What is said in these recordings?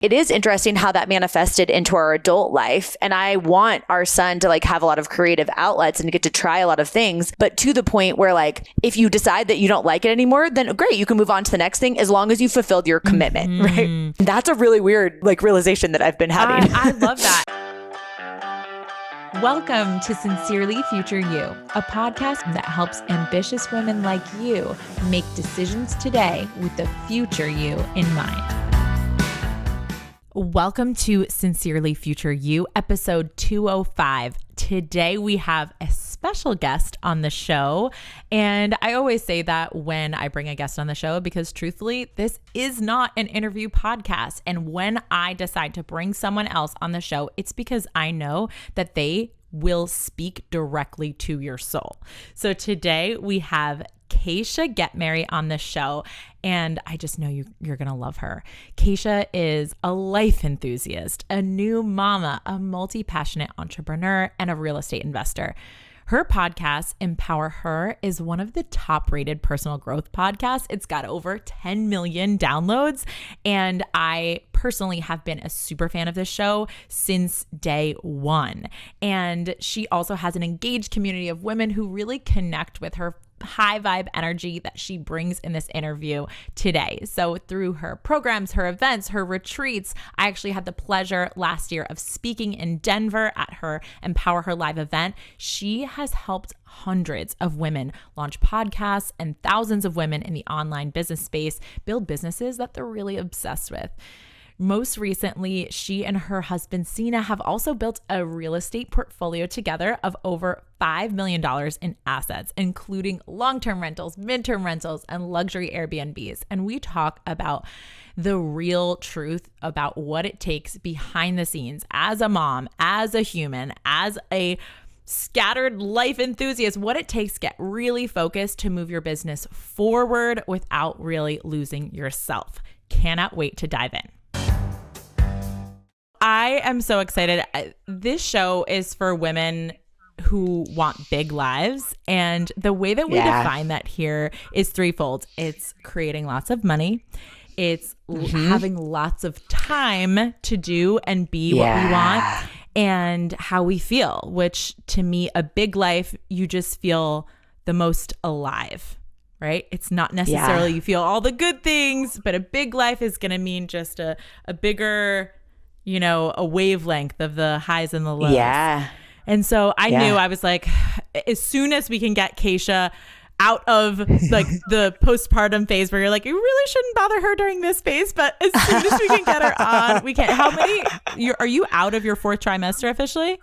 it is interesting how that manifested into our adult life. And I want our son to like have a lot of creative outlets and to get to try a lot of things, but to the point where like, if you decide that you don't like it anymore, then great, you can move on to the next thing as long as you fulfilled your commitment, right? That's a really weird like realization that I've been having. I love that. Welcome to Sincerely Future You, a podcast that helps ambitious women like you make decisions today with the future you in mind. Welcome to Sincerely Future You, episode 205. Today we have a special guest on the show. And I always say that when I bring a guest on the show, because truthfully, this is not an interview podcast. And when I decide to bring someone else on the show, it's because I know that they will speak directly to your soul. So today we have Kacia Ghetmiri on the show, and I just know you're going to love her. Kacia is a life enthusiast, a new mama, a multi-passionate entrepreneur, and a real estate investor. Her podcast, Empower Her, is one of the top-rated personal growth podcasts. It's got over 10 million downloads, and I personally have been a super fan of this show since day one. And she also has an engaged community of women who really connect with her high vibe energy that she brings in this interview today. So through her programs, her events, her retreats, I actually had the pleasure last year of speaking in Denver at her Empower Her live event. She has helped hundreds of women launch podcasts and thousands of women in the online business space build businesses that they're really obsessed with. Most recently, she and her husband, Sina, have also built a real estate portfolio together of over $5 million in assets, including long-term rentals, midterm rentals, and luxury Airbnbs. And we talk about the real truth about what it takes behind the scenes as a mom, as a human, as a scattered life enthusiast, what it takes to get really focused to move your business forward without really losing yourself. Cannot wait to dive in. I am so excited. This show is for women who want big lives. And the way that we define that here is threefold. It's creating lots of money. It's having lots of time to do and be what we want, and how we feel, which to me, a big life, you just feel the most alive, right? It's not necessarily you feel all the good things, but a big life is going to mean just a bigger, a wavelength of the highs and the lows. Yeah. And so I knew, I was like, as soon as we can get Kacia out of like the postpartum phase where you're like, you really shouldn't bother her during this phase, but as soon as we can get her on, we can. How many, are you out of your fourth trimester officially?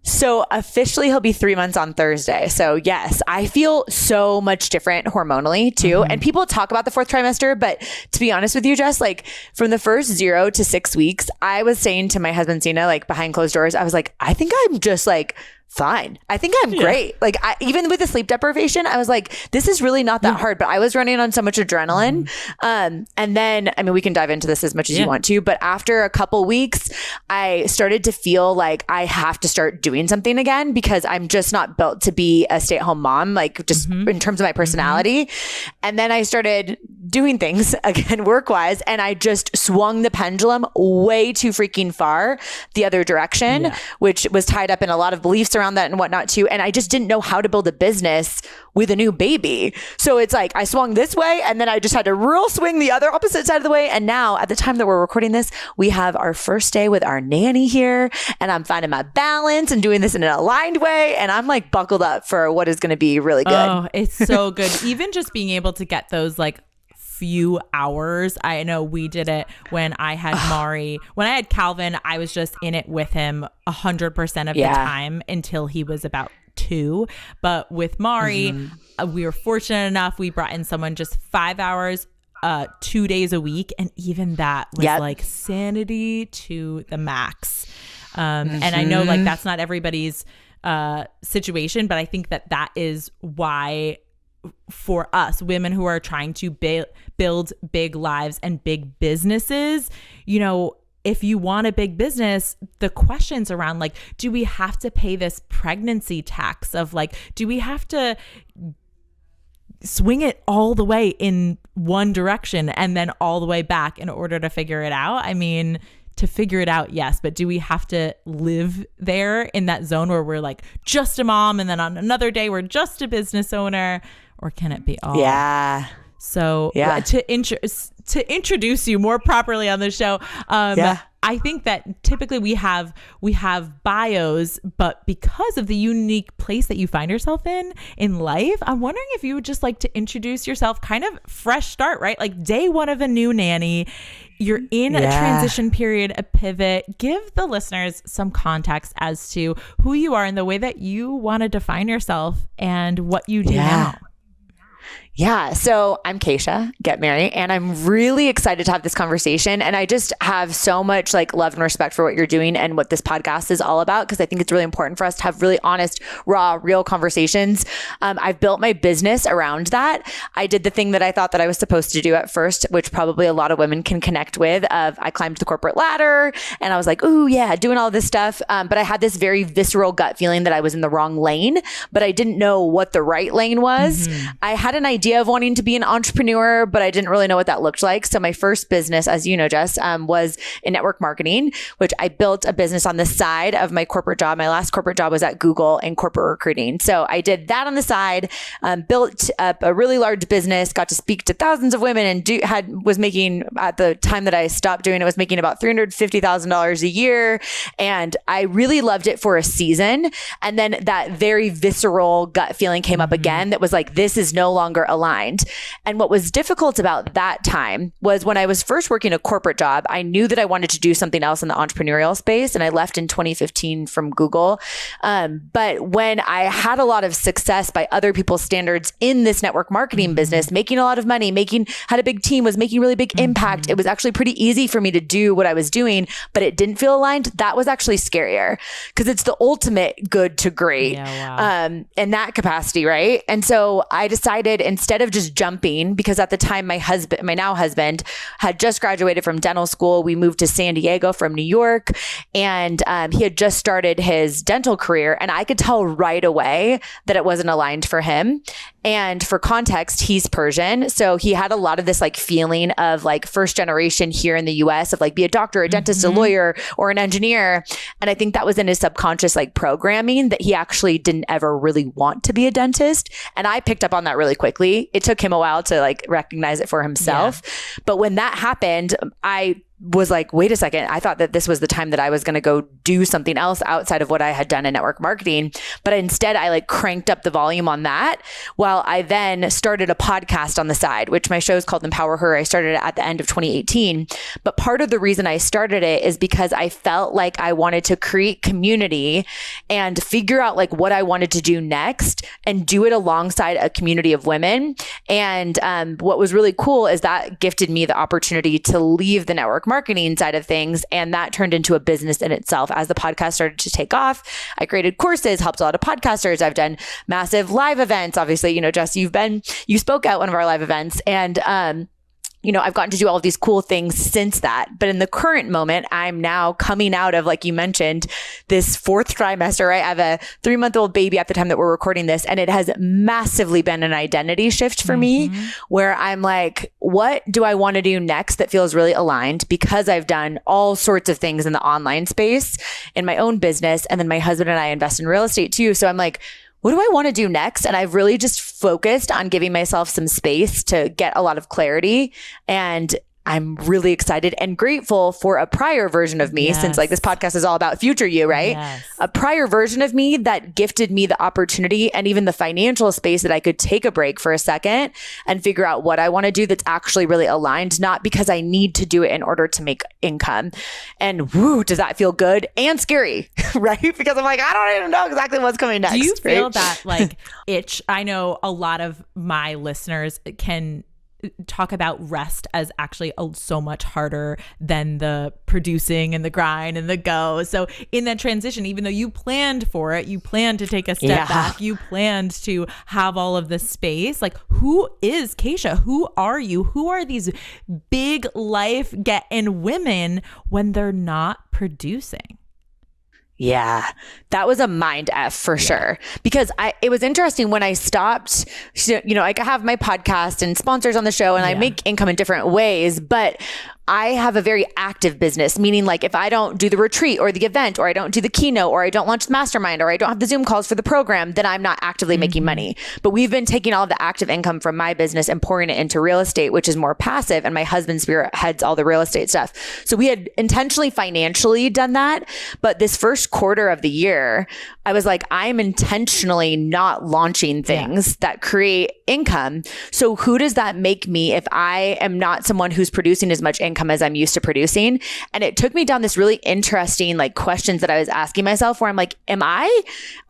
So officially he'll be 3 months on Thursday. So yes, I feel so much different hormonally too. And people talk about the fourth trimester, but to be honest with you, Jess, like from the first 0 to 6 weeks, I was saying to my husband, Sina, like behind closed doors, I was like, I think I'm just like fine. I think I'm great. Like even with the sleep deprivation, I was like, this is really not that hard, but I was running on so much adrenaline. And then, I mean, we can dive into this as much as you want to, but after a couple weeks, I started to feel like I have to start doing something again because I'm just not built to be a stay-at-home mom, like just in terms of my personality. And then I started doing things again, work-wise, and I just swung the pendulum way too freaking far the other direction, which was tied up in a lot of beliefs around that and whatnot too. And I just didn't know how to build a business with a new baby. So it's like I swung this way and then I just had to real swing the other opposite side of the way. And now at the time that we're recording this, we have our first day with our nanny here and I'm finding my balance and doing this in an aligned way. And I'm like buckled up for what is going to be really good. Oh, it's so good. Even just being able to get those like few hours. I know we did it when I had Mari. When I had Calvin, I was just in it with him 100% of the time until he was about 2. But with Mari, we were fortunate enough. We brought in someone just 5 hours, 2 days a week. And even that was like sanity to the max. And I know like that's not everybody's situation, but I think that is why for us women who are trying to build big lives and big businesses, if you want a big business, the questions around like, do we have to pay this pregnancy tax of like, do we have to swing it all the way in one direction and then all the way back in order to figure it out? I mean, to figure it out, yes, but do we have to live there in that zone where we're like just a mom and then on another day we're just a business owner, or can it be all? Yeah. So to introduce you more properly on the show, I think that typically we have bios, but because of the unique place that you find yourself in life, I'm wondering if you would just like to introduce yourself, kind of fresh start, right? Like day one of a new nanny. You're in a transition period, a pivot. Give the listeners some context as to who you are and the way that you want to define yourself and what you do now. Yeah. So I'm Kacia Ghetmiri, and I'm really excited to have this conversation. And I just have so much like love and respect for what you're doing and what this podcast is all about, because I think it's really important for us to have really honest, raw, real conversations. I've built my business around that. I did the thing that I thought that I was supposed to do at first, which probably a lot of women can connect with, of I climbed the corporate ladder and I was like, ooh, yeah, doing all this stuff. But I had this very visceral gut feeling that I was in the wrong lane, but I didn't know what the right lane was. I had an idea of wanting to be an entrepreneur, but I didn't really know what that looked like. So my first business, as you know, Jess, was in network marketing, which I built a business on the side of my corporate job. My last corporate job was at Google in corporate recruiting. So I did that on the side, built up a really large business, got to speak to thousands of women, and was making, at the time that I stopped doing it, was making about $350,000 a year. And I really loved it for a season. And then that very visceral gut feeling came up again that was like, this is no longer aligned. And what was difficult about that time was when I was first working a corporate job, I knew that I wanted to do something else in the entrepreneurial space. And I left in 2015 from Google. But when I had a lot of success by other people's standards in this network marketing business, making a lot of money, had a big team, was making really big impact, it was actually pretty easy for me to do what I was doing, but it didn't feel aligned. That was actually scarier, because it's the ultimate good to great in that capacity, right? And so I decided, instead of just jumping, because at the time my now husband had just graduated from dental school. We moved to San Diego from New York, and he had just started his dental career, and I could tell right away that it wasn't aligned for him. And for context, he's Persian. So he had a lot of this like feeling of like first generation here in the US of like be a doctor, a dentist, a lawyer, or an engineer. And I think that was in his subconscious like programming, that he actually didn't ever really want to be a dentist. And I picked up on that really quickly. It took him a while to like recognize it for himself. Yeah. But when that happened, I was like, wait a second, I thought that this was the time that I was going to go do something else outside of what I had done in network marketing. But instead, I like cranked up the volume on that, while I then started a podcast on the side, which my show is called Empower Her. I started it at the end of 2018. But part of the reason I started it is because I felt like I wanted to create community and figure out like what I wanted to do next and do it alongside a community of women. And what was really cool is that gifted me the opportunity to leave the network marketing side of things. And that turned into a business in itself. As the podcast started to take off, I created courses, helped a lot of podcasters. I've done massive live events. Obviously, you know, Jess, you spoke at one of our live events, and, you know, I've gotten to do all of these cool things since that. But in the current moment, I'm now coming out of, like you mentioned, this fourth trimester, right? I have a 3-month-old baby at the time that we're recording this. And it has massively been an identity shift for me, where I'm like, what do I want to do next that feels really aligned? Because I've done all sorts of things in the online space in my own business. And then my husband and I invest in real estate too. So I'm like, what do I want to do next? And I've really just focused on giving myself some space to get a lot of clarity. And I'm really excited and grateful for a prior version of me, since like this podcast is all about future you, right? Yes. A prior version of me that gifted me the opportunity and even the financial space that I could take a break for a second and figure out what I want to do that's actually really aligned, not because I need to do it in order to make income. And woo, does that feel good and scary, right? Because I'm like, I don't even know exactly what's coming next. Do you feel that like itch? I know a lot of my listeners can talk about rest as actually so much harder than the producing and the grind and the go. So in that transition, even though you planned for it, you planned to take a step back, you planned to have all of this space, like who is Kacia? Who are you? Who are these big life in women when they're not producing? Yeah, that was a mind F for sure. Because it was interesting when I stopped, like I have my podcast and sponsors on the show and I make income in different ways, but I have a very active business, meaning like if I don't do the retreat or the event, or I don't do the keynote, or I don't launch the mastermind, or I don't have the Zoom calls for the program, then I'm not actively making money. But we've been taking all of the active income from my business and pouring it into real estate, which is more passive. And my husband spearheads all the real estate stuff. So we had intentionally financially done that. But this first quarter of the year, I was like, I'm intentionally not launching things that create income. So who does that make me if I am not someone who's producing as much income as I'm used to producing? And it took me down this really interesting like questions that I was asking myself where I'm like,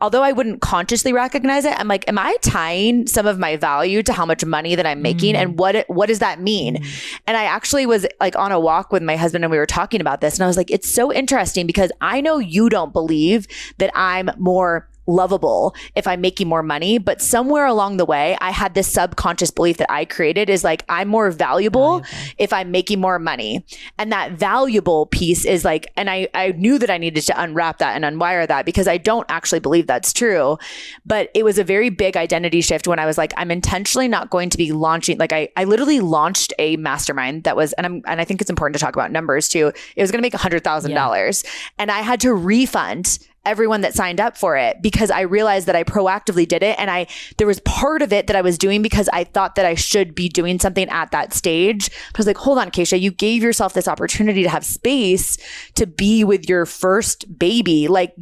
although I wouldn't consciously recognize it, I'm like, am I tying some of my value to how much money that I'm making? And what does that mean? And I actually was like on a walk with my husband and we were talking about this and I was like, it's so interesting because I know you don't believe that I'm more lovable if I'm making more money, but somewhere along the way, I had this subconscious belief that I created is like, I'm more valuable if I'm making more money. And that valuable piece is like, and I knew that I needed to unwrap that and unwire that because I don't actually believe that's true. But it was a very big identity shift when I was like, I'm intentionally not going to be launching. Like I literally launched a mastermind that was, and I think it's important to talk about numbers too. It was going to make $100,000 and I had to refund everyone that signed up for it because I realized that I proactively did it. And there was part of it that I was doing because I thought that I should be doing something at that stage. But I was like, hold on, Kacia, you gave yourself this opportunity to have space to be with your first baby, like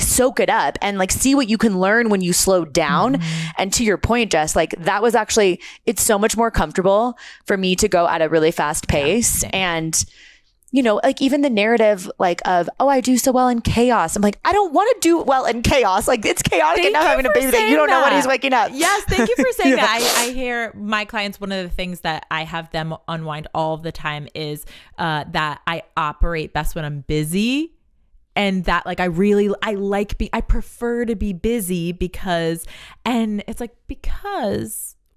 soak it up and like see what you can learn when you slow down. And to your point, Jess, like that was actually, it's so much more comfortable for me to go at a really fast pace. And like even the narrative like of, oh, I do so well in chaos. I'm like, I don't want to do well in chaos. Like it's chaotic enough having a baby that you don't know when he's waking up. Yes. Thank you for saying that. I hear my clients, one of the things that I have them unwind all the time is that I operate best when I'm busy. And that like, I prefer to be busy because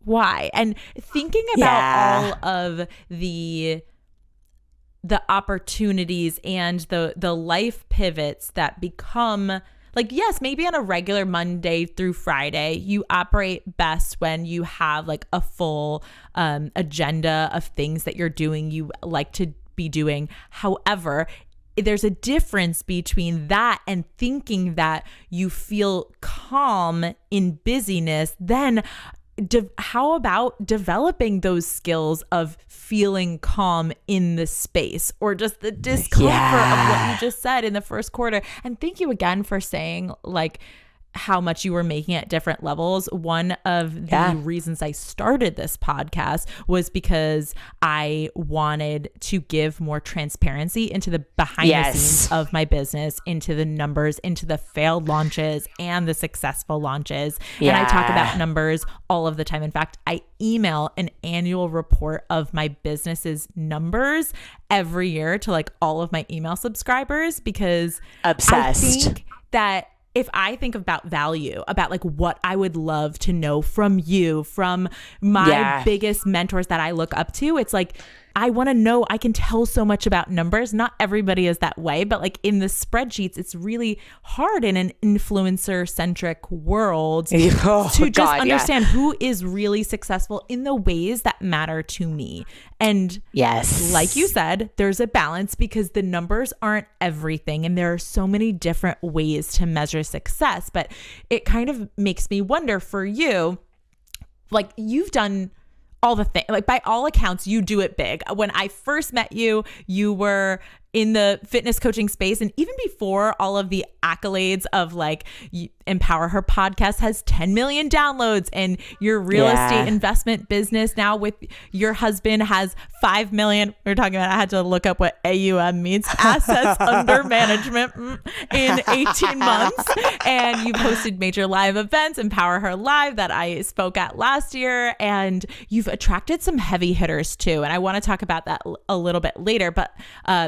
why? And thinking about all of the opportunities and the life pivots that become like, yes, maybe on a regular Monday through Friday, you operate best when you have like a full agenda of things that you're doing, you like to be doing. However, there's a difference between that and thinking that you feel calm in busyness. Then how about developing those skills of feeling calm in the space or just the discomfort of what you just said in the first quarter? And thank you again for saying like how much you were making at different levels. One of the reasons I started this podcast was because I wanted to give more transparency into the behind the scenes of my business, into the numbers, into the failed launches and the successful launches. And I talk about numbers all of the time. In fact, I email an annual report of my business's numbers every year to like all of my email subscribers because obsessed. I think that if I think about value, about like what I would love to know from you, from my biggest mentors that I look up to, it's like, I want to know, I can tell so much about numbers. Not everybody is that way, but like in the spreadsheets, it's really hard in an influencer centric world to just understand who is really successful in the ways that matter to me. And like you said, there's a balance because the numbers aren't everything. And there are so many different ways to measure success, but it kind of makes me wonder for you, like you've done all the things, like by all accounts, you do it big. When I first met you, you were in the fitness coaching space. And even before all of the accolades of like Empower Her podcast has 10 million downloads and your real estate investment business now with your husband has 5 million. We were talking about, I had to look up what AUM means, assets under management in 18 months. And you've hosted major live events, Empower Her Live that I spoke at last year. And you've attracted some heavy hitters too. And I want to talk about that a little bit later, but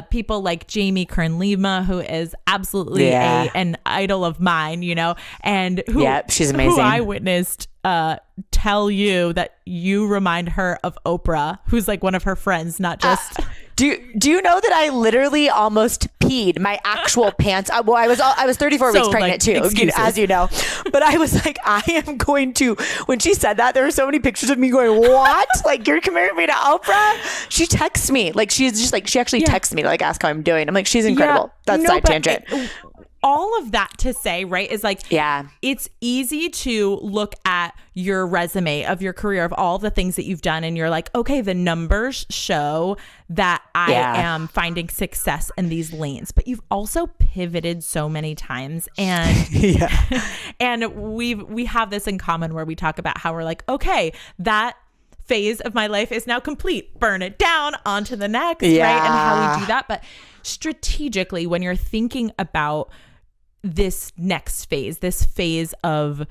people like Jamie Kern-Lima, who is absolutely an idol of mine, and who, she's amazing. Who I witnessed tell you that you remind her of Oprah, who's like one of her friends, not just... Do you know that I literally almost peed my actual pants. Well, I was 34 weeks pregnant too, as you know. But I was like, I am going to, when she said that, there were so many pictures of me going, what? Like, you're comparing me to Oprah? She texts me. Like, she's just like, she actually texts me to like ask how I'm doing. I'm like, she's incredible. That's side tangent. All of that to say, right, is like, it's easy to look at your resume of your career, of all the things that you've done, and you're like, okay, the numbers show that I am finding success in these lanes, but you've also pivoted so many times, and and we have this in common where we talk about how we're like, okay, that phase of my life is now complete, burn it down, on to the next, right? And how we do that. But strategically, when you're thinking about this next phase, this phase of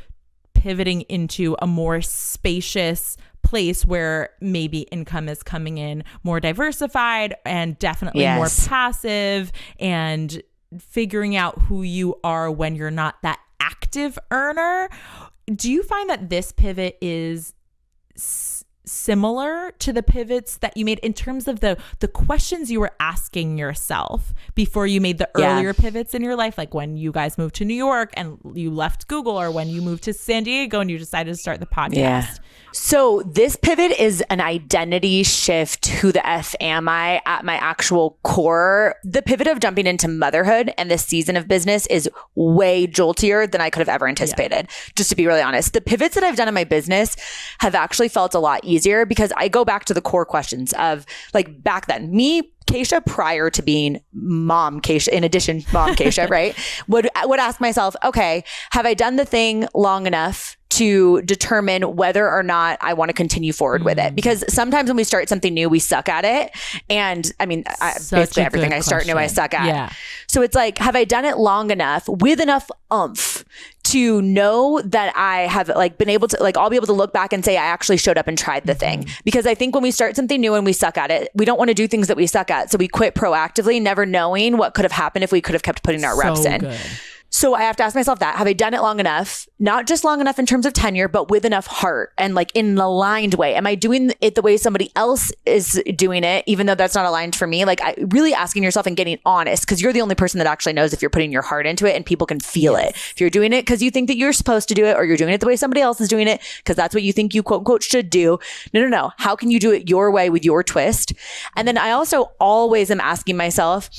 pivoting into a more spacious place where maybe income is coming in more diversified and definitely more passive, and figuring out who you are when you're not that active earner, do you find that this pivot is similar to the pivots that you made in terms of the questions you were asking yourself before you made the earlier pivots in your life, like when you guys moved to New York and you left Google, or when you moved to San Diego and you decided to start the podcast? So this pivot is an identity shift. Who the F am I at my actual core? The pivot of jumping into motherhood and this season of business is way joltier than I could have ever anticipated. Just to be really honest, the pivots that I've done in my business have actually felt a lot easier because I go back to the core questions of like back then, me, Kacia, prior to being mom Kacia, in addition, mom Kacia, right? Would ask myself, okay, have I done the thing long enough to determine whether or not I want to continue forward with it? Because sometimes when we start something new, we suck at it. And I mean, basically everything I start new, I suck at. Yeah. So it's like, have I done it long enough with enough oomph to know that I have like been able to, like, I'll be able to look back and say, I actually showed up and tried the thing. Because I think when we start something new and we suck at it, we don't want to do things that we suck at. So we quit proactively, never knowing what could have happened if we could have kept putting our reps in. Good. So I have to ask myself that, have I done it long enough? Not just long enough in terms of tenure, but with enough heart and like in an aligned way. Am I doing it the way somebody else is doing it, even though that's not aligned for me? Like really asking yourself and getting honest, because you're the only person that actually knows if you're putting your heart into it, and people can feel it. If you're doing it because you think that you're supposed to do it, or you're doing it the way somebody else is doing it because that's what you think you quote unquote should do. No. How can you do it your way with your twist? And then I also always am asking myself,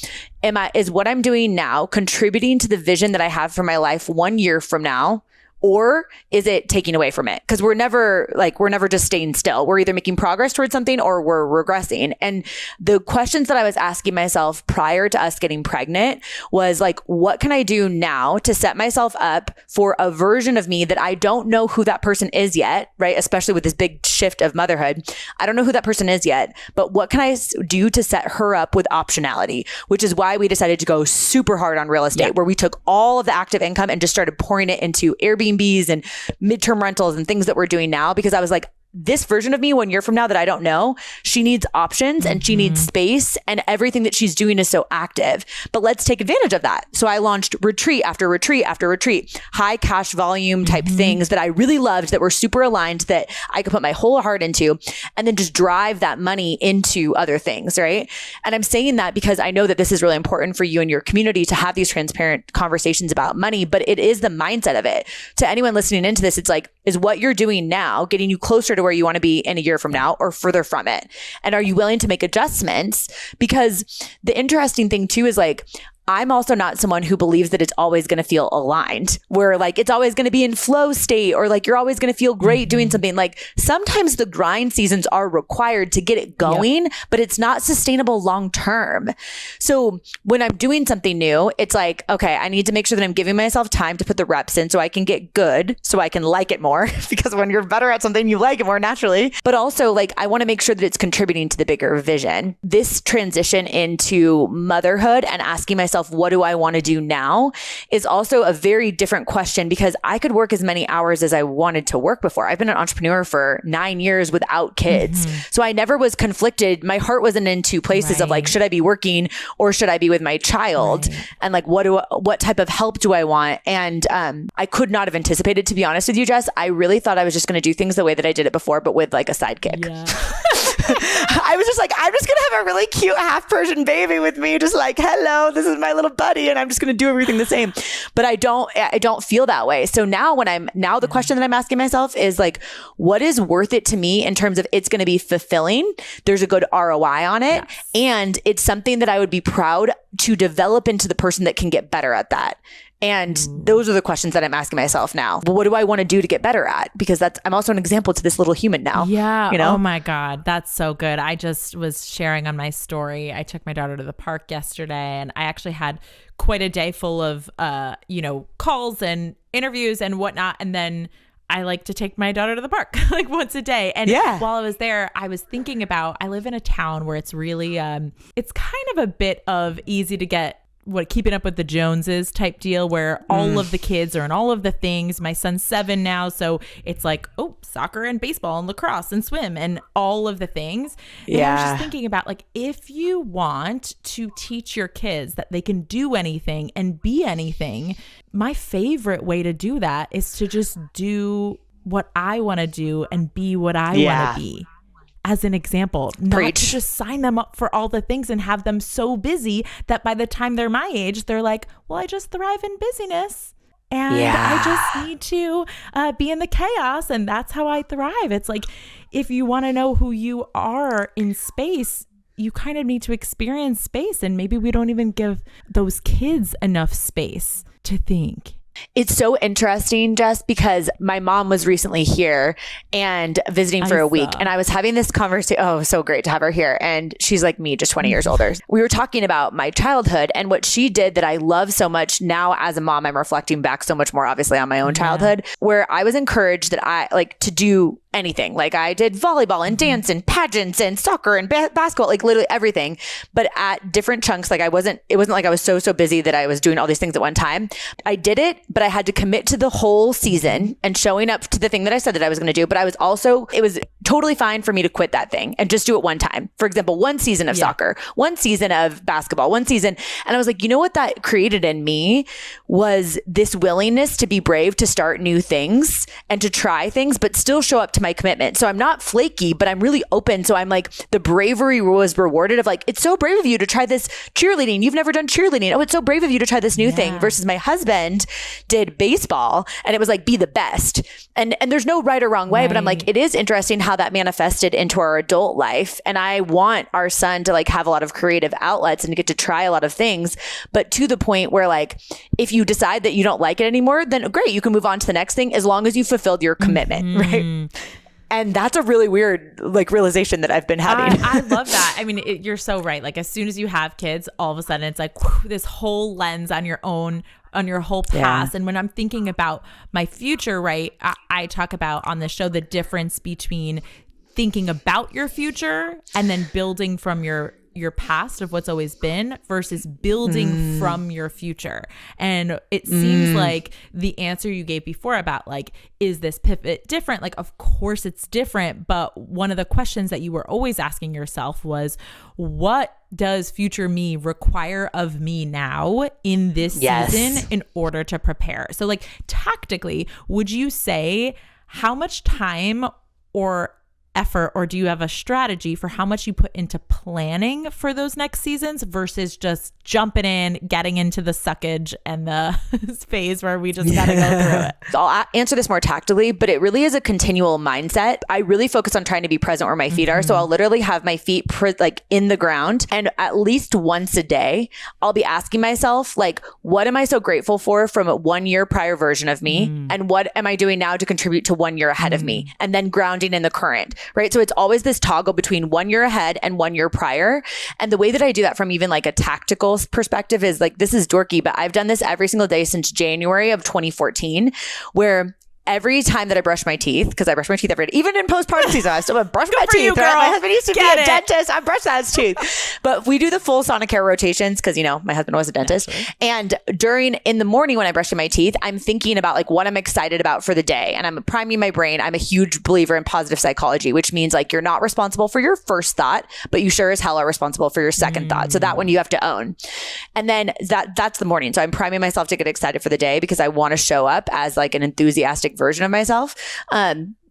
is what I'm doing now contributing to the vision that I have for my life 1 year from now? Or is it taking away from it? Because we're never just staying still. We're either making progress towards something or we're regressing. And the questions that I was asking myself prior to us getting pregnant was like, what can I do now to set myself up for a version of me that I don't know who that person is yet, right? Especially with this big shift of motherhood. I don't know who that person is yet, but what can I do to set her up with optionality? Which is why we decided to go super hard on real estate, where we took all of the active income and just started pouring it into Airbnbs and midterm rentals and things that we're doing now, because I was like, this version of me 1 year from now that I don't know, she needs options and she needs space, and everything that she's doing is so active. But let's take advantage of that. So I launched retreat after retreat after retreat, high cash volume type things that I really loved, that were super aligned, that I could put my whole heart into, and then just drive that money into other things, right? And I'm saying that because I know that this is really important for you and your community to have these transparent conversations about money, but it is the mindset of it. To anyone listening into this, it's like, is what you're doing now getting you closer to where you want to be in a year from now, or further from it? And are you willing to make adjustments? Because the interesting thing too is like, I'm also not someone who believes that it's always going to feel aligned, where like it's always going to be in flow state, or like you're always going to feel great doing something. Like sometimes the grind seasons are required to get it going, but it's not sustainable long term. So when I'm doing something new, it's like, okay, I need to make sure that I'm giving myself time to put the reps in so I can get good, so I can like it more, because when you're better at something, you like it more naturally. But also like, I want to make sure that it's contributing to the bigger vision. This transition into motherhood and asking myself, what do I want to do now, is also a very different question, because I could work as many hours as I wanted to work before. I've been an entrepreneur for 9 years without kids. So I never was conflicted. My heart wasn't in two places of like, should I be working or should I be with my child? And like, what type of help do I want? And I could not have anticipated, to be honest with you, Jess. I really thought I was just going to do things the way that I did it before, but with like a sidekick. I was just like, I'm just going to have a really cute half Persian baby with me. Just like, hello, this is my little buddy. And I'm just going to do everything the same. But I don't feel that way. So now the question that I'm asking myself is like, what is worth it to me in terms of it's going to be fulfilling? There's a good ROI on it. Yes. And it's something that I would be proud to develop into the person that can get better at that. And those are the questions that I'm asking myself now. What do I want to do to get better at? Because I'm also an example to this little human now. Yeah. You know? Oh my God. That's so good. I just was sharing on my story. I took my daughter to the park yesterday, and I actually had quite a day full of, calls and interviews and whatnot. And then I like to take my daughter to the park like once a day. And while I was there, I was thinking about, I live in a town where it's really, it's kind of a bit of easy to get keeping up with the Joneses type deal, where all of the kids are in all of the things. My son's 7 now. So it's like, soccer and baseball and lacrosse and swim and all of the things. And I was just thinking about, like, if you want to teach your kids that they can do anything and be anything, my favorite way to do that is to just do what I want to do and be what I want to be. As an example, not to just sign them up for all the things and have them so busy that by the time they're my age, they're like, well, I just thrive in busyness and I just need to be in the chaos, and that's how I thrive. It's like, if you want to know who you are in space, you kind of need to experience space, and maybe we don't even give those kids enough space to think. It's so interesting, Jess, because my mom was recently here and visiting for a week, and I was having this conversation. Oh, so great to have her here. And she's like me, just 20 years older. We were talking about my childhood and what she did that I love so much. Now as a mom, I'm reflecting back so much more obviously on my own childhood, where I was encouraged that I like to do anything. Like I did volleyball and dance and pageants and soccer and basketball, like literally everything, but at different chunks. Like it wasn't like I was so busy that I was doing all these things at one time. I did it, but I had to commit to the whole season and showing up to the thing that I said that I was going to do. But it was totally fine for me to quit that thing and just do it one time. For example, one season of soccer, one season of basketball, one season. And I was like, you know what that created in me was this willingness to be brave, to start new things and to try things, but still show up to my commitment. So I'm not flaky, but I'm really open. So I'm like, the bravery was rewarded of like, it's so brave of you to try this cheerleading. You've never done cheerleading. Oh, it's so brave of you to try this new thing, versus my husband did baseball and it was like, be the best. And there's no right or wrong way, but I'm like, it is interesting how that manifested into our adult life. And I want our son to like have a lot of creative outlets and to get to try a lot of things, but to the point where like, if you decide that you don't like it anymore, then great, you can move on to the next thing as long as you fulfilled your commitment, right? And that's a really weird like realization that I've been having. I love that. I mean, you're so right. Like as soon as you have kids, all of a sudden it's like whew, this whole lens on your whole past. And when I'm thinking about my future, right, I talk about on the show the difference between thinking about your future and then building from your past of what's always been versus building from your future. And it seems like the answer you gave before about like, is this pivot different? Like, of course it's different. But one of the questions that you were always asking yourself was, what does future me require of me now in this season in order to prepare? So like tactically, would you say how much time or effort, or do you have a strategy for how much you put into planning for those next seasons versus just jumping in, getting into the suckage and the phase where we just gotta go through it? I'll answer this more tactically, but it really is a continual mindset. I really focus on trying to be present where my feet are. So I'll literally have my feet like in the ground, and at least once a day, I'll be asking myself, like, what am I so grateful for from a 1 year prior version of me? And what am I doing now to contribute to 1 year ahead of me? And then grounding in the current. Right. So it's always this toggle between 1 year ahead and 1 year prior. And the way that I do that from even like a tactical perspective is like, this is dorky, but I've done this every single day since January of 2014, where every time that I brush my teeth, because I brush my teeth every day, even in postpartum season, I still brush my teeth. Right? My husband used to be a dentist. I brush his teeth. But we do the full Sonicare rotations because, you know, my husband was a dentist. And in the morning when I brush my teeth, I'm thinking about like what I'm excited about for the day. And I'm priming my brain. I'm a huge believer in positive psychology, which means like you're not responsible for your first thought, but you sure as hell are responsible for your second thought. So that one you have to own. And then that's the morning. So I'm priming myself to get excited for the day because I want to show up as like an enthusiastic version of myself.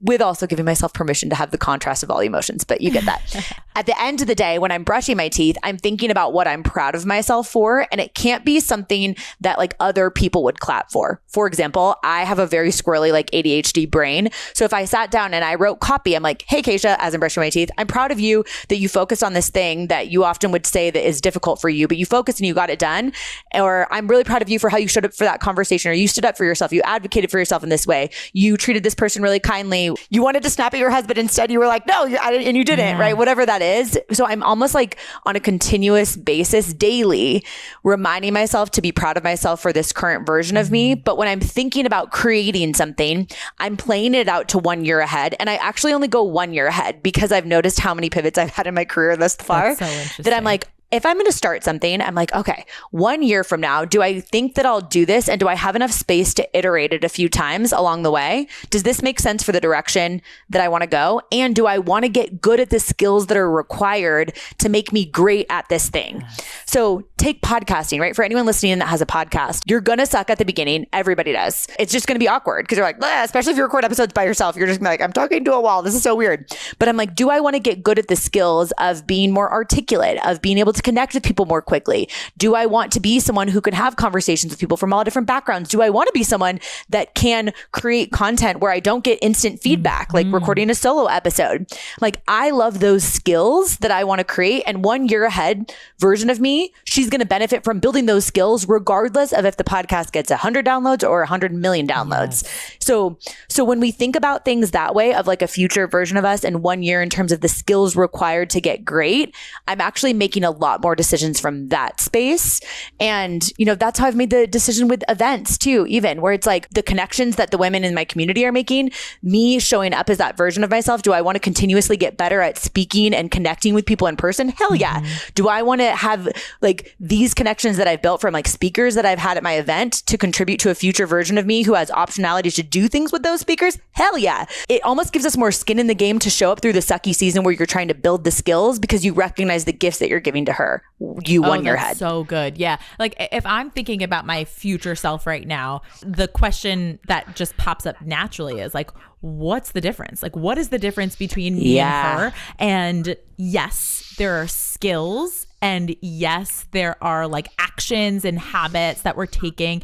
with also giving myself permission to have the contrast of all the emotions, but you get that. At the end of the day, when I'm brushing my teeth, I'm thinking about what I'm proud of myself for, and it can't be something that like other people would clap for. For example, I have a very squirrely like ADHD brain. So if I sat down and I wrote copy, I'm like, hey, Kacia, as I'm brushing my teeth, I'm proud of you that you focused on this thing that you often would say that is difficult for you, but you focused and you got it done. Or I'm really proud of you for how you showed up for that conversation, or you stood up for yourself. You advocated for yourself in this way. You treated this person really kindly. You wanted to snap at your husband. Instead, you were like, no, and you didn't, right? Whatever that is. So I'm almost like on a continuous basis, daily, reminding myself to be proud of myself for this current version of me. But when I'm thinking about creating something, I'm playing it out to 1 year ahead. And I actually only go 1 year ahead because I've noticed how many pivots I've had in my career thus far. That's so interesting. That I'm like, if I'm going to start something, I'm like, okay, 1 year from now, do I think that I'll do this? And do I have enough space to iterate it a few times along the way? Does this make sense for the direction that I want to go? And do I want to get good at the skills that are required to make me great at this thing? So take podcasting, right? For anyone listening that has a podcast, you're going to suck at the beginning. Everybody does. It's just going to be awkward because you're like, especially if you record episodes by yourself, you're just gonna be like, I'm talking to a wall. This is so weird. But I'm like, do I want to get good at the skills of being more articulate, of being able to connect with people more quickly? Do I want to be someone who can have conversations with people from all different backgrounds? Do I want to be someone that can create content where I don't get instant feedback, like recording a solo episode? Like, I love those skills that I want to create. And 1 year ahead version of me, she's going to benefit from building those skills regardless of if the podcast gets 100 downloads or 100 million downloads. Yes. So when we think about things that way, of like a future version of us in 1 year in terms of the skills required to get great, I'm actually making a lot more decisions from that space. And, you know, that's how I've made the decision with events too, even where it's like the connections that the women in my community are making, me showing up as that version of myself. Do I want to continuously get better at speaking and connecting with people in person? Hell yeah. Do I want to have like these connections that I've built from like speakers that I've had at my event to contribute to a future version of me who has optionality to do things with those speakers? Hell yeah. It almost gives us more skin in the game to show up through the sucky season where you're trying to build the skills because you recognize the gifts that you're giving to her. You 1 year ahead. So good. Yeah. Like if I'm thinking about my future self right now, the question that just pops up naturally is like, what's the difference? Like, what is the difference between me and her? And yes, there are skills, and yes, there are like actions and habits that we're taking.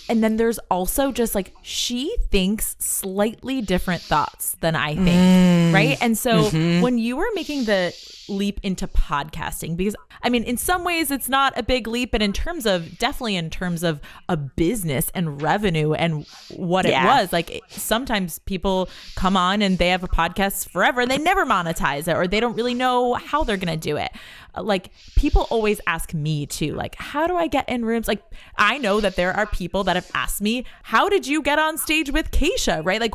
And then there's also just like, she thinks slightly different thoughts than I think, right? And so when you were making the leap into podcasting, because I mean, in some ways it's not a big leap, but definitely in terms of a business and revenue and what it was, like sometimes people come on and they have a podcast forever and they never monetize it, or they don't really know how they're going to do it. Like people always ask me too, like, how do I get in rooms? Like, I know that there are people that have asked me, how did you get on stage with Kacia, right? Like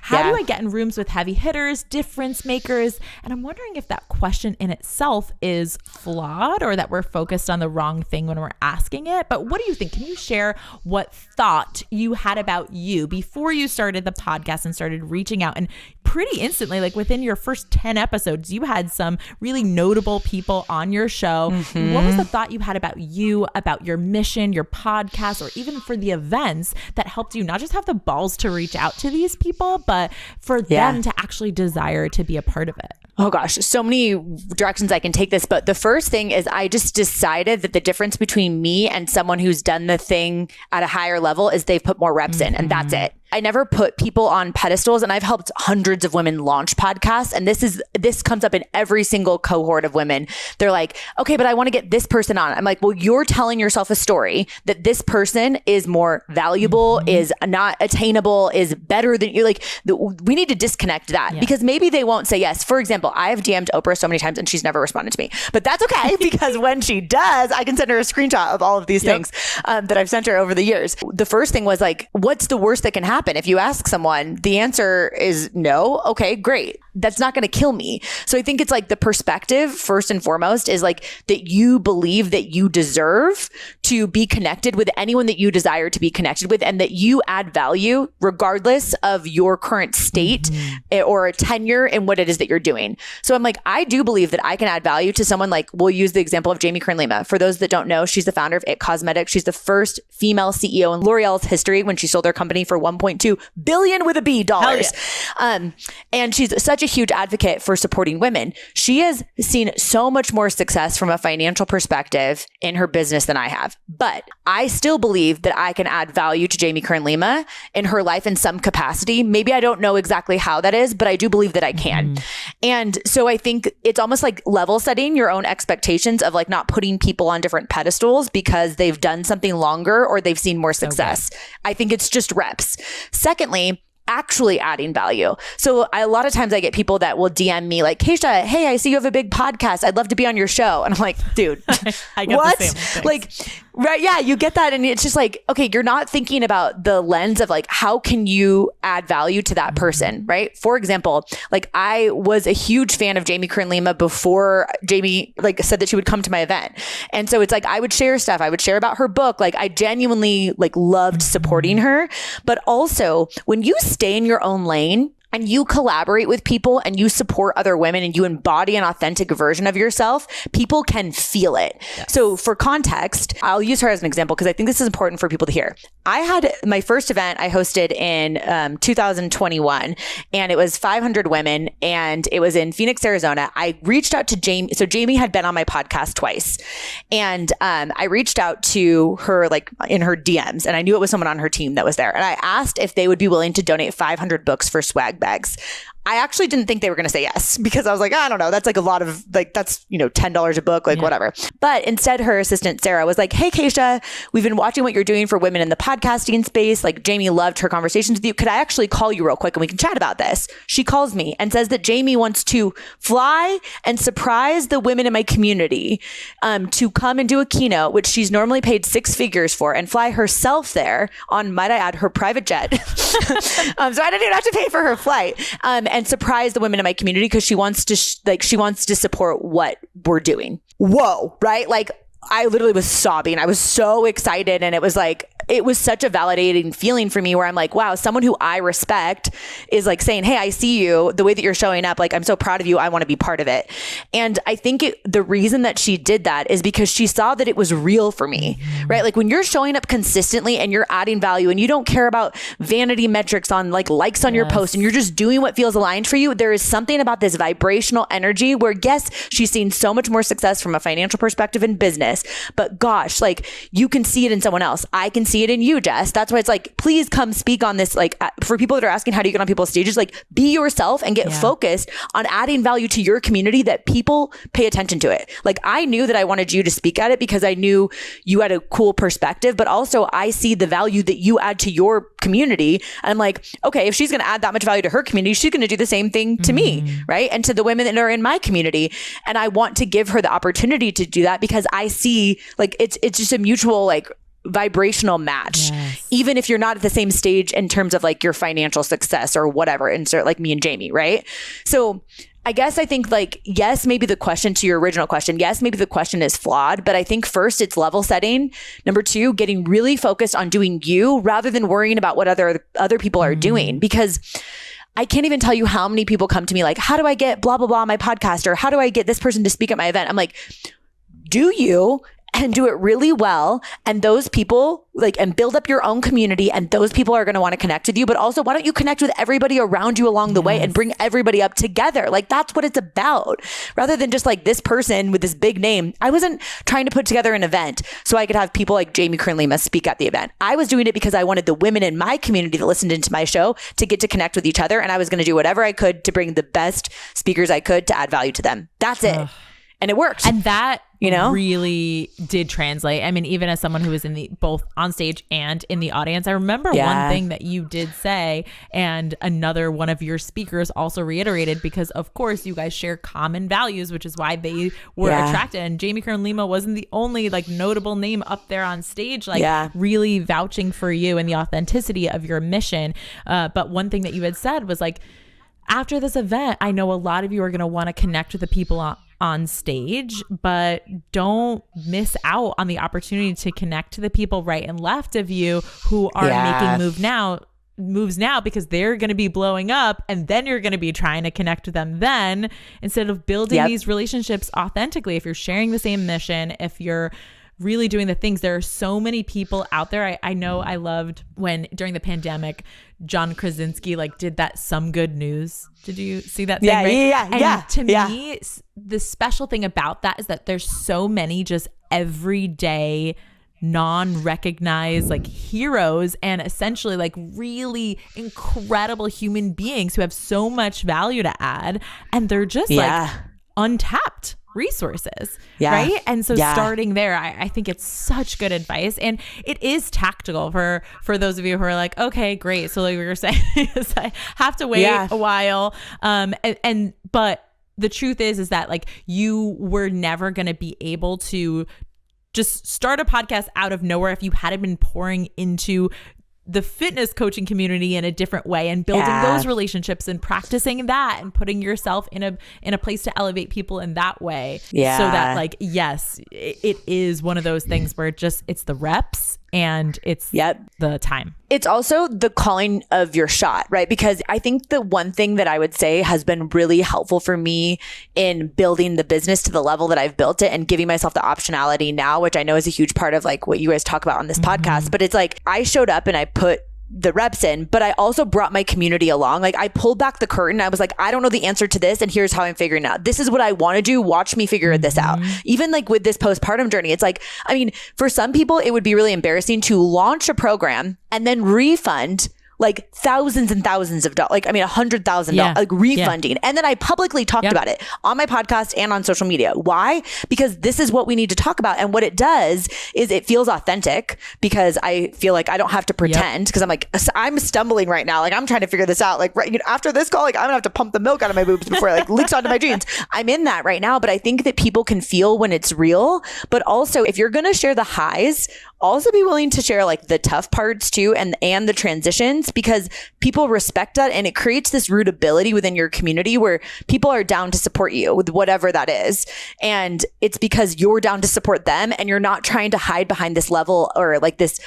how do I get in rooms with heavy hitters, difference makers? And I'm wondering if that question in itself is flawed, or that we're focused on the wrong thing when we're asking it. But what do you think? Can you share what thought you had about you before you started the podcast and started reaching out? And pretty instantly, like within your first 10 episodes, you had some really notable people on your show. What was the thought you had about you, about your mission, your podcast, or even for the events that helped you not just have the balls to reach out to these people, but for them to actually desire to be a part of it? Oh gosh, so many directions I can take this. But the first thing is I just decided that the difference between me and someone who's done the thing at a higher level is they've put more reps in, and that's it. I never put people on pedestals, and I've helped hundreds of women launch podcasts. And this comes up in every single cohort of women. They're like, okay, but I want to get this person on. I'm like, well, you're telling yourself a story that this person is more valuable, is not attainable, is better than you. Like, we need to disconnect that because maybe they won't say yes. For example, I have DM'd Oprah so many times and she's never responded to me, but that's okay because when she does, I can send her a screenshot of all of these things that I've sent her over the years. The first thing was like, what's the worst that can happen? If you ask someone, the answer is no. Okay, great. That's not going to kill me. So I think it's like the perspective first and foremost is like that you believe that you deserve to be connected with anyone that you desire to be connected with, and that you add value regardless of your current state or tenure in what it is that you're doing. So I'm like, I do believe that I can add value to someone. Like, we'll use the example of Jamie Kern-Lima. For those that don't know, she's the founder of It Cosmetics. She's the first female CEO in L'Oreal's history when she sold their company for $1.3 $1.2 billion with a B dollars. Yeah. And she's such a huge advocate for supporting women. She has seen so much more success from a financial perspective in her business than I have. But I still believe that I can add value to Jamie Kern-Lima in her life in some capacity. Maybe I don't know exactly how that is, but I do believe that I can. And so I think it's almost like level setting your own expectations of like not putting people on different pedestals because they've done something longer or they've seen more success. Okay. I think it's just reps. Secondly, actually adding value. So a lot of times I get people that will DM me like, Kacia, hey, I see you have a big podcast. I'd love to be on your show. And I'm like, dude, I get what? The same. Like, right. Yeah. You get that. And it's just like, okay, you're not thinking about the lens of like, how can you add value to that person? Right. For example, like I was a huge fan of Jamie Kern-Lima before Jamie like said that she would come to my event. And so it's like, I would share stuff. I would share about her book. Like I genuinely like loved supporting her, but also when you stay in your own lane and you collaborate with people and you support other women and you embody an authentic version of yourself, people can feel it. Yes. So for context, I'll use her as an example because I think this is important for people to hear. I had my first event I hosted in 2021 and it was 500 women and it was in Phoenix, Arizona. I reached out to Jamie. So Jamie had been on my podcast twice and I reached out to her like in her DMs and I knew it was someone on her team that was there. And I asked if they would be willing to donate 500 books for swag bags. I actually didn't think they were going to say yes because I was like, I don't know. That's like a lot of like, that's, $10 a book, like whatever. But instead her assistant, Sarah, was like, hey, Kacia, we've been watching what you're doing for women in the podcasting space. Like Jamie loved her conversations with you. Could I actually call you real quick and we can chat about this? She calls me and says that Jamie wants to fly and surprise the women in my community to come and do a keynote, which she's normally paid 6 figures for and fly herself there on, might I add, her private jet. So I didn't even have to pay for her flight. And surprise the women in my community because she wants to she wants to support what we're doing. Whoa, right? Like I literally was sobbing. I was so excited and it was such a validating feeling for me where I'm like, wow, someone who I respect is like saying, hey, I see you, the way that you're showing up. Like, I'm so proud of you. I want to be part of it. And I think the reason that she did that is because she saw that it was real for me, right? Like when you're showing up consistently and you're adding value and you don't care about vanity metrics on like likes on your post and you're just doing what feels aligned for you, there is something about this vibrational energy where yes, she's seen so much more success from a financial perspective in business, but gosh, like you can see it in someone else. I can see it in you, Jess. That's why it's like, please come speak on this. Like for people that are asking, how do you get on people's stages? Like be yourself and get focused on adding value to your community that people pay attention to it. Like I knew that I wanted you to speak at it because I knew you had a cool perspective, but also I see the value that you add to your community. And I'm like, okay, if she's going to add that much value to her community, she's going to do the same thing to me, right? And to the women that are in my community. And I want to give her the opportunity to do that because I see like, it's just a mutual like vibrational match, even if you're not at the same stage in terms of like your financial success or whatever, insert like me and Jamie, right? So I guess I think like, yes, maybe the question to your original question, yes, maybe the question is flawed, but I think first it's level setting. Number 2, getting really focused on doing you rather than worrying about what other people are doing, because I can't even tell you how many people come to me like, how do I get blah, blah, blah on my podcast? Or how do I get this person to speak at my event? I'm like, do you and do it really well. And those people like, and build up your own community. And those people are going to want to connect with you. But also, why don't you connect with everybody around you along the way and bring everybody up together? Like, that's what it's about. Rather than just like this person with this big name. I wasn't trying to put together an event so I could have people like Jamie Kern-Lima speak at the event. I was doing it because I wanted the women in my community that listened into my show to get to connect with each other. And I was going to do whatever I could to bring the best speakers I could to add value to them. That's it. And it worked. And that, really did translate. I mean, even as someone who was in the both on stage and in the audience, I remember one thing that you did say, and another one of your speakers also reiterated, because of course you guys share common values, which is why they were attracted. And Jamie Kern-Lima wasn't the only like notable name up there on stage, like really vouching for you and the authenticity of your mission. But one thing that you had said was like, after this event, I know a lot of you are going to want to connect with the people on stage, but don't miss out on the opportunity to connect to the people right and left of you who are making moves now, because they're going to be blowing up, and then you're going to be trying to connect with them then, instead of building these relationships authentically. If you're sharing the same mission, if you're really doing the things. There are so many people out there. I know I loved when during the pandemic, John Krasinski like did that Some Good News. Did you see that thing? Yeah, right? yeah. And to me, the special thing about that is that there's so many just everyday non-recognized like heroes and essentially like really incredible human beings who have so much value to add, and they're just like untapped resources, right? And so starting there, I think it's such good advice, and it is tactical for those of you who are like, okay, great. So like we were saying, is I have to wait a while, but the truth is that like you were never going to be able to just start a podcast out of nowhere if you hadn't been pouring into the fitness coaching community in a different way and building those relationships and practicing that and putting yourself in a place to elevate people in that way. So that like, yes, it is one of those things where it's the reps and it's the time. It's also the calling of your shot, right? Because I think the one thing that I would say has been really helpful for me in building the business to the level that I've built it and giving myself the optionality now, which I know is a huge part of like what you guys talk about on this podcast. But it's like I showed up and I put the reps in, but I also brought my community along. Like I pulled back the curtain. I was like, I don't know the answer to this, and here's how I'm figuring it out. This is what I want to do. Watch me figure this out. Even like with this postpartum journey, it's like, I mean, for some people, it would be really embarrassing to launch a program and then refund like thousands and thousands of dollars, like, I mean, $100,000, like refunding. And then I publicly talked about it on my podcast and on social media. Why? Because this is what we need to talk about. And what it does is it feels authentic because I feel like I don't have to pretend because I'm like, I'm stumbling right now. Like I'm trying to figure this out. Like right, after this call, like I'm gonna have to pump the milk out of my boobs before it like leaks onto my jeans. I'm in that right now, but I think that people can feel when it's real. But also if you're going to share the highs, also be willing to share like the tough parts too and the transitions, because people respect that and it creates this rootability within your community where people are down to support you with whatever that is. And it's because you're down to support them and you're not trying to hide behind this level or like this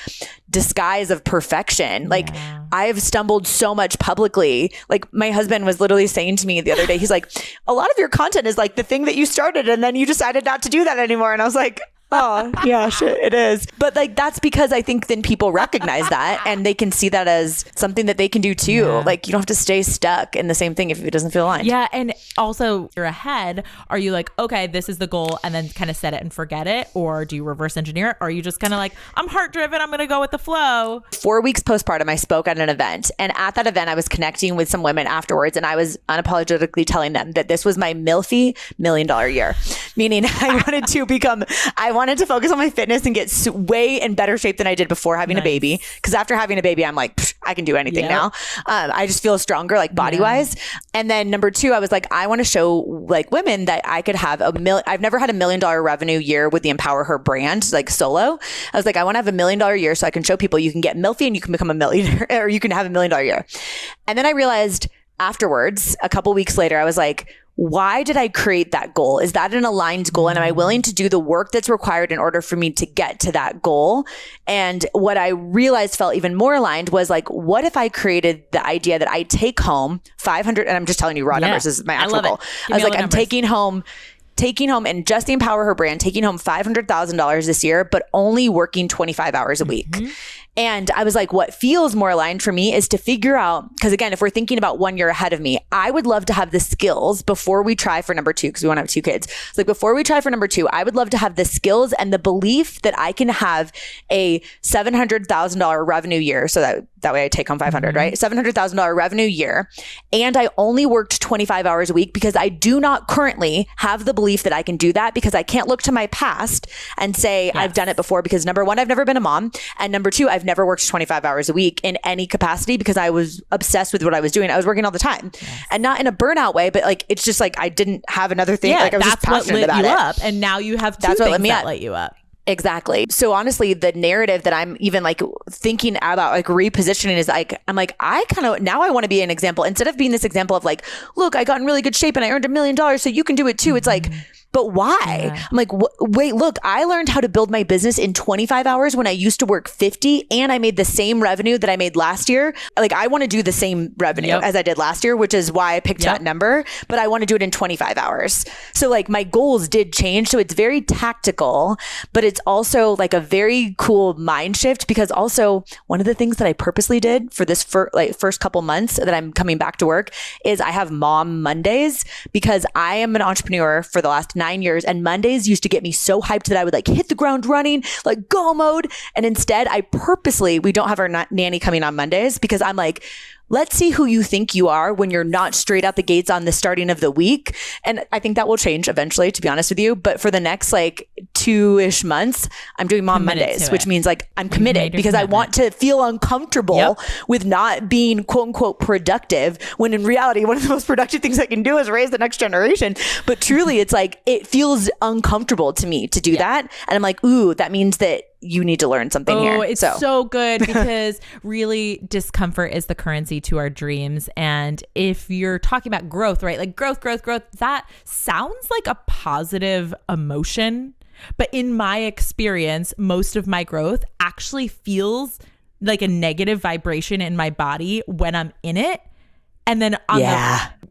disguise of perfection. Like I've stumbled so much publicly. Like my husband was literally saying to me the other day, he's like, a lot of your content is like the thing that you started and then you decided not to do that anymore. And I was like, oh, yeah, shit, it is. But like, that's because I think then people recognize that and they can see that as something that they can do too. Like you don't have to stay stuck in the same thing if it doesn't feel aligned. Yeah. And also you're ahead. Are you like, okay, this is the goal and then kind of set it and forget it? Or do you reverse engineer it? Or are you just kind of like, I'm heart driven, I'm going to go with the flow? 4 weeks postpartum, I spoke at an event. And at that event, I was connecting with some women afterwards. And I was unapologetically telling them that this was my MILFy $1 million year. Meaning I wanted to focus on my fitness and get way in better shape than I did before having a baby. Because after having a baby, I'm like, I can do anything now. I just feel stronger, like body wise. And then number 2, I was like, I want to show like women that I could have I've never had $1 million revenue year with the Empower Her brand, like solo. I was like, I want to have $1 million year so I can show people you can get MILFy and you can become a millionaire or you can have $1 million year. And then I realized afterwards, a couple weeks later, I was like, why did I create that goal? Is that an aligned goal? And am I willing to do the work that's required in order for me to get to that goal? And what I realized felt even more aligned was like, what if I created the idea that I take home 500, and I'm just telling you raw numbers, this is my actual goal. I was like, I'm taking home and just the Empower Her brand, taking home $500,000 this year, but only working 25 hours a week. And I was like, what feels more aligned for me is to figure out, because again, if we're thinking about 1 year ahead of me, I would love to have the skills before we try for number 2, because we want to have 2 kids. So like before we try for number 2, I would love to have the skills and the belief that I can have a $700,000 revenue year. So that way I take home 500, right? $700,000 revenue year. And I only worked 25 hours a week because I do not currently have the belief that I can do that, because I can't look to my past and say I've done it before, because number 1, I've never been a mom. And number 2, I've never worked 25 hours a week in any capacity because I was obsessed with what I was doing. I was working all the time and not in a burnout way, but like, it's just like, I didn't have another thing. Like I was just passionate about it. That's what lit you up. And now you have 2 things that light you up. Exactly. So honestly, the narrative that I'm even like thinking about like repositioning is like, I'm like, I kind of, now I want to be an example instead of being this example of like, look, I got in really good shape and I earned $1 million. So you can do it too. It's like, but why? Yeah. I'm like, wait, look, I learned how to build my business in 25 hours when I used to work 50, and I made the same revenue that I made last year. Like, I want to do the same revenue as I did last year, which is why I picked that number, but I want to do it in 25 hours. So like my goals did change. So it's very tactical, but it's also like a very cool mind shift, because also one of the things that I purposely did for this first couple months that I'm coming back to work is I have Mom Mondays, because I am an entrepreneur for the last 9 years, and Mondays used to get me so hyped that I would like hit the ground running, like go mode. And instead we don't have our nanny coming on Mondays, because I'm like, let's see who you think you are when you're not straight out the gates on the starting of the week. And I think that will change eventually, to be honest with you. But for the next like 2-ish months, I'm doing Mom Mondays, which means like I'm committed, because I want to feel uncomfortable with not being quote unquote productive, when in reality, one of the most productive things I can do is raise the next generation. But truly, it's like, it feels uncomfortable to me to do that. And I'm like, ooh, that means that you need to learn something here. Oh, it's so good, because really discomfort is the currency to our dreams. And if you're talking about growth, right? Like growth, that sounds like a positive emotion. But in my experience, most of my growth actually feels like a negative vibration in my body when I'm in it. And then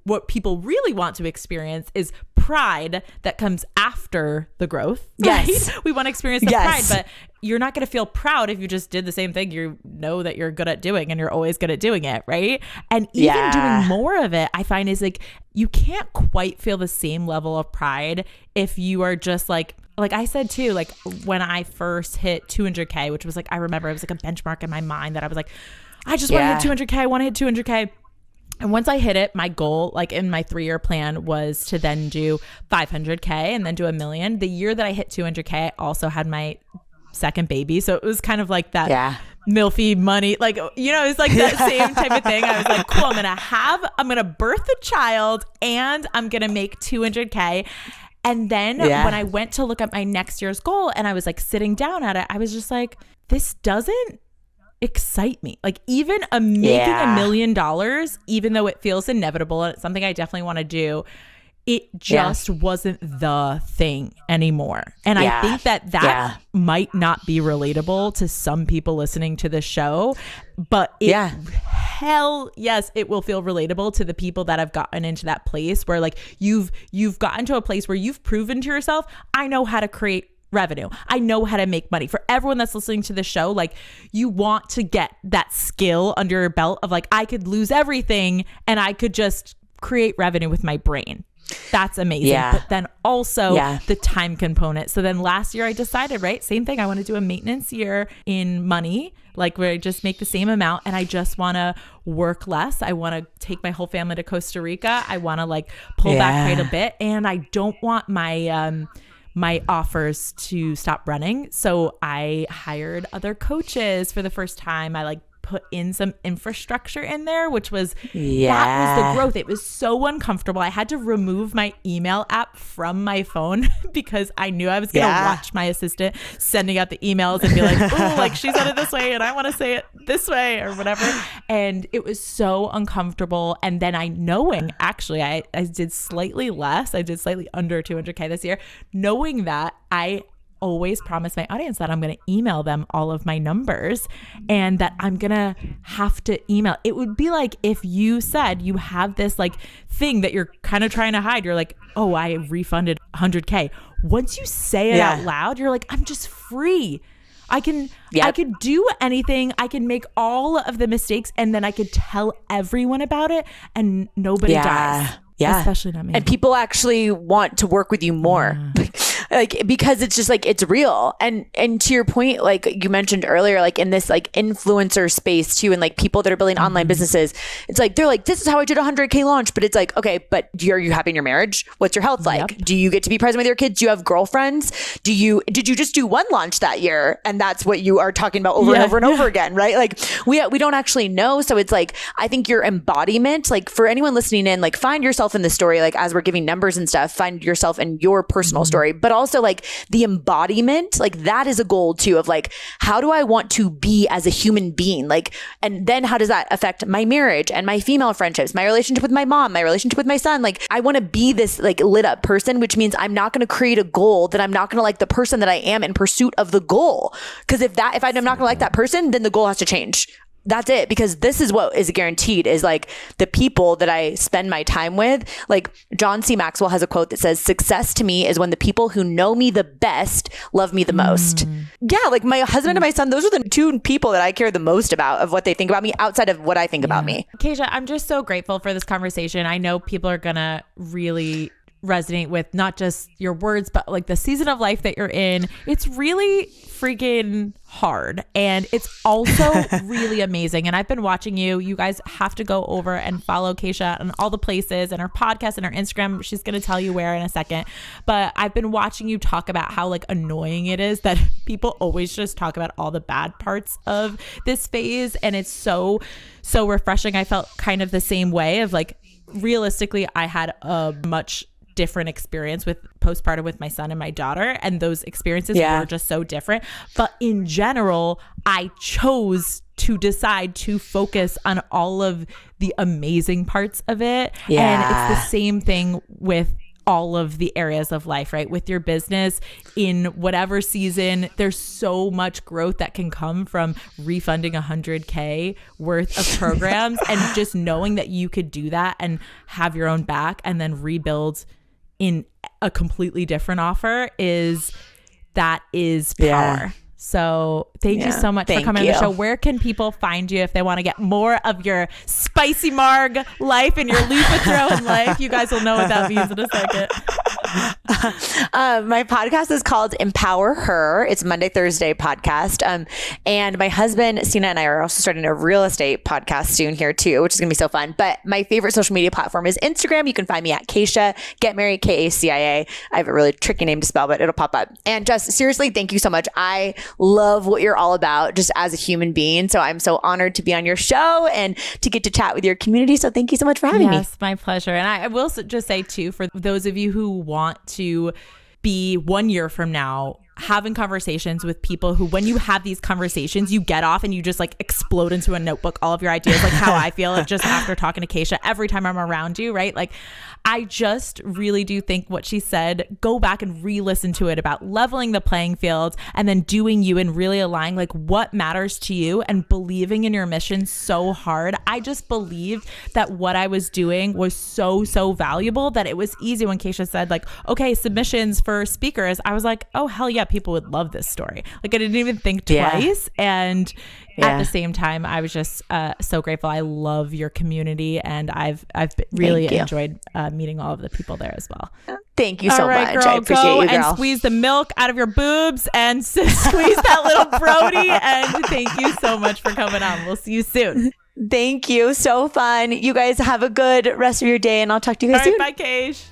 what people really want to experience is pride that comes after the growth. Right? Yes. We want to experience the pride, but you're not going to feel proud if you just did the same thing you know that you're good at doing, and you're always good at doing it, right? And even doing more of it, I find, is like, you can't quite feel the same level of pride if you are just like I said too, like when I first hit 200K, which was like, I remember it was like a benchmark in my mind that I was like, I just want to hit 200K. I want to hit 200K. And once I hit it, my goal, like in my 3-year plan, was to then do 500K and then do $1 million. The year that I hit 200K, I also had my second baby. So it was kind of like that milfy money, like, you know, it's like that same type of thing. I was like, cool, I'm going to birth a child and I'm going to make 200K. And then when I went to look at my next year's goal and I was like sitting down at it, I was just like, this doesn't excite me. Like, even making $1 million, even though it feels inevitable and it's something I definitely want to do, it just wasn't the thing anymore. And I think that might not be relatable to some people listening to the show, but hell yes, it will feel relatable to the people that have gotten into that place where like you've gotten to a place where you've proven to yourself, I know how to create revenue. I know how to make money. For everyone that's listening to the show, like, you want to get that skill under your belt of like, I could lose everything and I could just create revenue with my brain. That's amazing. But then also the time component. So then last year I decided, right, same thing. I want to do a maintenance year in money, like where I just make the same amount and I just want to work less. I want to take my whole family to Costa Rica. I want to like pull back quite a bit. And I don't want my offers to stop running. So I hired other coaches for the first time. I like put in some infrastructure in there, which was, that was the growth. It was so uncomfortable. I had to remove my email app from my phone because I knew I was going to watch my assistant sending out the emails and be like, oh, like she's on it this way and I want to say it this way or whatever. And it was so uncomfortable. And then actually I did slightly less. I did slightly under 200K this year, knowing that I always promise my audience that I'm going to email them all of my numbers and that I'm going to have to email. It would be like if you said you have this like thing that you're kind of trying to hide. You're like, oh, I refunded 100K. Once you say it out loud, you're like, I'm just free. I could do anything. I can make all of the mistakes and then I could tell everyone about it and nobody dies. Yeah. Especially not me. And people actually want to work with you more. Like, because it's just like, it's real. And to your point, like you mentioned earlier, like in this like influencer space too, and like people that are building online businesses, it's like, they're like, this is how I did a 100K launch. But it's like, okay, but are you happy in your marriage? What's your health like? Do you get to be present with your kids? Do you have girlfriends? Did you just do one launch that year? And that's what you are talking about over and over and over again, right? Like we don't actually know. So it's like, I think your embodiment, like for anyone listening in, like find yourself in the story, like as we're giving numbers and stuff, find yourself in your personal story, but also like the embodiment, like that is a goal too of like, how do I want to be as a human being? Like, and then how does that affect my marriage and my female friendships, my relationship with my mom, my relationship with my son? Like, I want to be this like lit up person, which means I'm not going to create a goal that I'm not going to like the person that I am in pursuit of the goal. Because if I'm not going to like that person, then the goal has to change. That's it. Because this is what is guaranteed is like the people that I spend my time with. Like John C. Maxwell has a quote that says, success to me is when the people who know me the best love me the most. Yeah. Like my husband and my son, those are the two people that I care the most about of what they think about me outside of what I think about me. Kacia, I'm just so grateful for this conversation. I know people are going to really resonate with not just your words, but like the season of life that you're in. It's really freaking hard. And it's also really amazing. And I've been watching you. You guys have to go over and follow Kacia on all the places and her podcast and her Instagram. She's going to tell you where in a second. But I've been watching you talk about how like annoying it is that people always just talk about all the bad parts of this phase. And it's so refreshing. I felt kind of the same way of like, realistically, I had a much different experience with postpartum with my son and my daughter, and those experiences were just so different. But in general, I chose to decide to focus on all of the amazing parts of it. And it's the same thing with all of the areas of life, right? With your business, in whatever season, there's so much growth that can come from refunding $100K worth of programs and just knowing that you could do that and have your own back and then rebuild in a completely different offer is power. So thank you so much for coming on the show. Where can people find you if they want to get more of your spicy marg life and your Luther throwing life? You guys will know what that means in a second. My podcast is called Empower Her. It's Monday, Thursday podcast. And my husband, Sina, and I are also starting a real estate podcast soon here too, which is going to be so fun. But my favorite social media platform is Instagram. You can find me at Kacia Ghetmiri, Kacia. I have a really tricky name to spell, but it'll pop up. And just seriously, thank you so much. I love what you're all about just as a human being. So I'm so honored to be on your show and to get to chat with your community. So thank you so much for having me. Yes, my pleasure. And I will just say too, for those of you who want to be 1 year from now having conversations with people who, when you have these conversations, you get off and you just like explode into a notebook, all of your ideas, like how I feel just after talking to Kacia every time I'm around you, right? Like, I just really do think what she said, go back and re-listen to it about leveling the playing field and then doing you and really aligning like what matters to you and believing in your mission so hard. I just believed that what I was doing was so valuable that it was easy when Kacia said like, okay, submissions for speakers. I was like, oh, hell yeah, people would love this story. Like I didn't even think twice. And at the same time, I was just so grateful. I love your community, and I've really enjoyed meeting all of the people there as well. Thank you so much. Girl, I appreciate go you, girl. And squeeze the milk out of your boobs and squeeze that little Brody. And thank you so much for coming on. We'll see you soon. Thank you. So fun. You guys have a good rest of your day, and I'll talk to you guys soon. Bye, Kacia.